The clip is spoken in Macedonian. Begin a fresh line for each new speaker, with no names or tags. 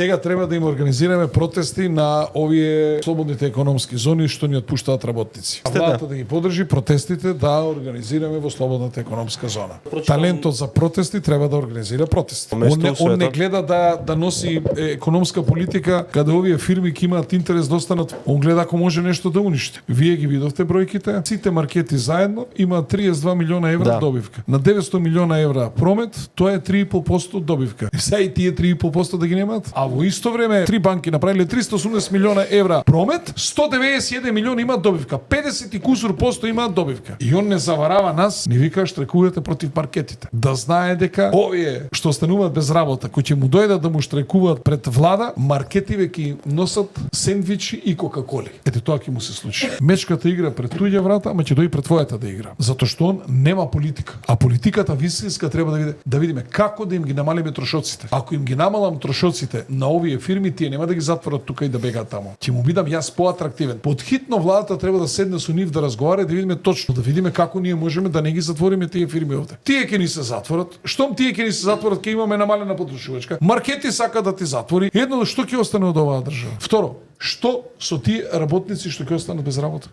Сега треба да им организираме протести на овие слободните економски зони што ни отпуштаат работници. Владата да ги подржи протестите да организираме во слободната економска зона. Талентот за протести треба да организира протести. Он не гледа да носи економска политика каде овие фирми ќе имаат интерес да останат. Он гледа ако може нешто да уништи. Вие ги видовте бројките. Сите маркети заедно имаат 32 милиона евра добивка. На 900 милиона евра промет, тоа е 3,5% добивка. Сега и тие 3,5% да ги немаат. А во исто време три банки направиле 380 милиона евра промет, 191 милиона имаат добивка, 50 и кусур % имаат добивка. И он не заварава нас, не вика штрекувате против маркетите. Да знае дека овие што остануваат без работа, кои ќе му дојдат да му штрекуваат пред влада, маркетиве ќе носат сендвичи и кока-коли. Ете тоа ќе му се случи. Мечката игра пред туѓа врата, ама ќе дојде пред твојата да игра. Затоа што он нема политика. А политиката вистинска треба да видиме како да им ги намалиме трошоците. Ако им ги намалам трошоците на овие фирми, тие нема да ги затворат тука и да бегаат таму. Ќе му бидам јас поатрактивен. Подхитно владата треба да седне со нив да разговара и да видиме точно, да видиме како ние можеме да не ги затвориме тие фирми овде. Тие ќе ни се затворат. Штом тие ќе ни се затворат, ќе имаме намалена потрошувачка. Маркети сака да ти затвори. Едно, што ќе остане од оваа држава? Второ, што со тие работници што ќе останат без работа?